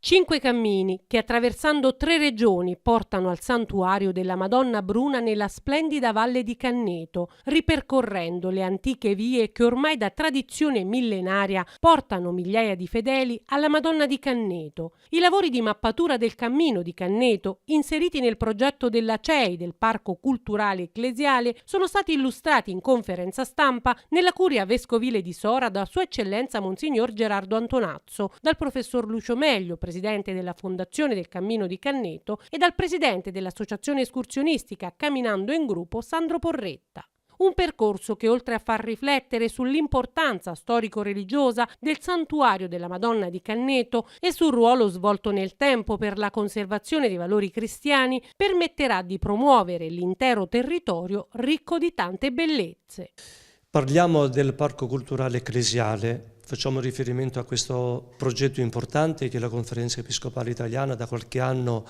5 cammini che, attraversando 3 regioni, portano al santuario della Madonna Bruna nella splendida valle di Canneto, ripercorrendo le antiche vie che ormai da tradizione millenaria portano migliaia di fedeli alla Madonna di Canneto. I lavori di mappatura del cammino di Canneto, inseriti nel progetto della CEI del Parco Culturale Ecclesiale, sono stati illustrati in conferenza stampa nella Curia Vescovile di Sora da Sua Eccellenza Monsignor Gerardo Antonazzo, dal professor Lucio Meglio, presidente della Fondazione del Cammino di Canneto, e dal presidente dell'Associazione Escursionistica Camminando in Gruppo Sandro Porretta. Un percorso che, oltre a far riflettere sull'importanza storico-religiosa del santuario della Madonna di Canneto e sul ruolo svolto nel tempo per la conservazione dei valori cristiani, permetterà di promuovere l'intero territorio ricco di tante bellezze. Parliamo del Parco Culturale Ecclesiale. Facciamo riferimento a questo progetto importante che la Conferenza Episcopale Italiana da qualche anno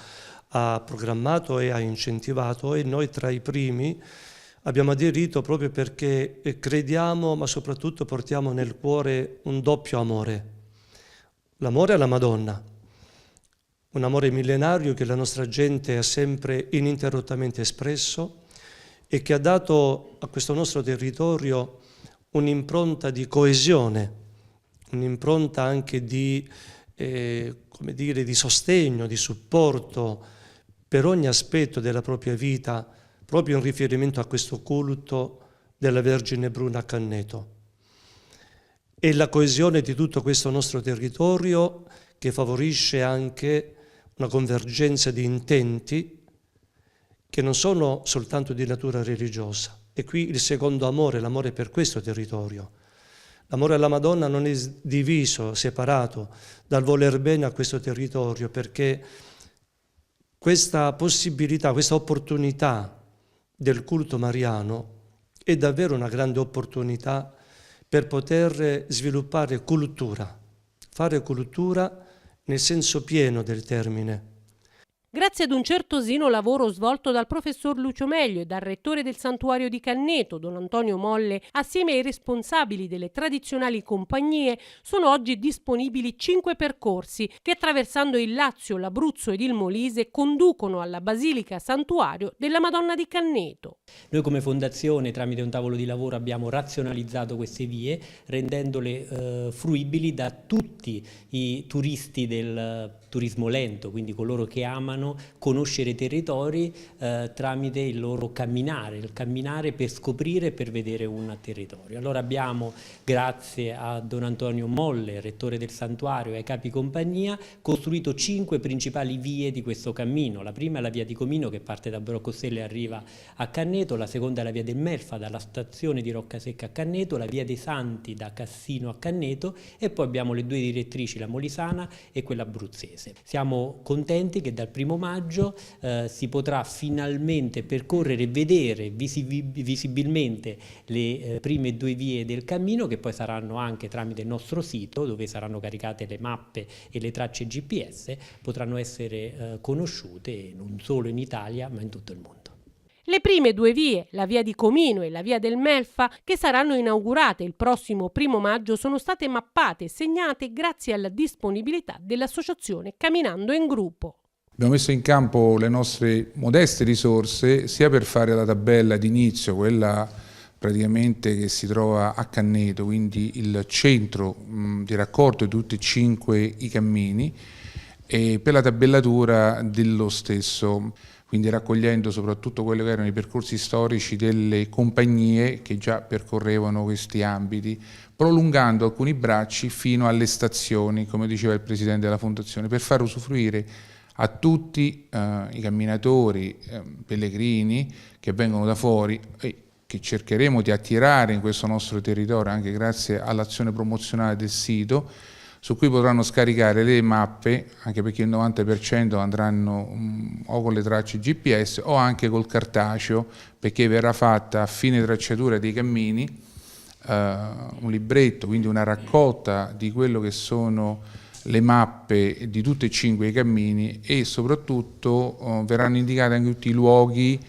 ha programmato e ha incentivato, e noi tra i primi abbiamo aderito proprio perché crediamo, ma soprattutto portiamo nel cuore un doppio amore. L'amore alla Madonna, un amore millenario che la nostra gente ha sempre ininterrottamente espresso e che ha dato a questo nostro territorio un'impronta di coesione, un'impronta anche di sostegno, di supporto per ogni aspetto della propria vita, proprio in riferimento a questo culto della Vergine Bruna a Canneto. E la coesione di tutto questo nostro territorio che favorisce anche una convergenza di intenti che non sono soltanto di natura religiosa. E qui il secondo amore, l'amore per questo territorio. L'amore alla Madonna non è diviso, separato dal voler bene a questo territorio, perché questa possibilità, questa opportunità del culto mariano è davvero una grande opportunità per poter sviluppare cultura, fare cultura nel senso pieno del termine. Grazie ad un certosino lavoro svolto dal professor Lucio Meglio e dal rettore del santuario di Canneto, don Antonio Molle, assieme ai responsabili delle tradizionali compagnie, sono oggi disponibili 5 percorsi che, attraversando il Lazio, l'Abruzzo ed il Molise, conducono alla Basilica Santuario della Madonna di Canneto. Noi come fondazione, tramite un tavolo di lavoro, abbiamo razionalizzato queste vie, rendendole fruibili da tutti i turisti del turismo lento, quindi coloro che amano conoscere i territori tramite il loro camminare, il camminare per scoprire e per vedere un territorio. Allora abbiamo, grazie a don Antonio Molle, rettore del santuario, e ai capi compagnia, costruito 5 principali vie di questo cammino. La prima è la via di Comino, che parte da Broccostello e arriva a Canneto, la seconda è la via del Melfa, dalla stazione di Roccasecca a Canneto, la via dei Santi da Cassino a Canneto, e poi abbiamo le 2 direttrici, la molisana e quella abruzzese. Siamo contenti che dal 1° maggio si potrà finalmente percorrere e vedere visibilmente le prime 2 vie del cammino, che poi saranno anche tramite il nostro sito, dove saranno caricate le mappe e le tracce GPS, potranno essere conosciute non solo in Italia ma in tutto il mondo. Le prime 2 vie, la via di Comino e la via del Melfa, che saranno inaugurate il prossimo 1° maggio, sono state mappate e segnate grazie alla disponibilità dell'associazione Camminando in Gruppo. Abbiamo messo in campo le nostre modeste risorse sia per fare la tabella d'inizio, quella praticamente che si trova a Canneto, quindi il centro di raccordo di tutti e 5 i cammini, e per la tabellatura dello stesso, quindi raccogliendo soprattutto quelli che erano i percorsi storici delle compagnie che già percorrevano questi ambiti, prolungando alcuni bracci fino alle stazioni, come diceva il presidente della fondazione, per far usufruire a tutti i camminatori, pellegrini che vengono da fuori e che cercheremo di attirare in questo nostro territorio anche grazie all'azione promozionale del sito, su cui potranno scaricare le mappe, anche perché il 90% andranno o con le tracce GPS o anche col cartaceo, perché verrà fatta a fine tracciatura dei cammini un libretto, quindi una raccolta di quello che sono le mappe di tutti e 5 i cammini, e soprattutto verranno indicati anche tutti i luoghi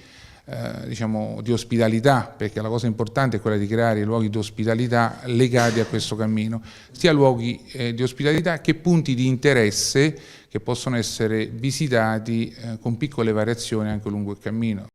diciamo di ospitalità, perché la cosa importante è quella di creare luoghi di ospitalità legati a questo cammino, sia luoghi di ospitalità che punti di interesse che possono essere visitati con piccole variazioni anche lungo il cammino.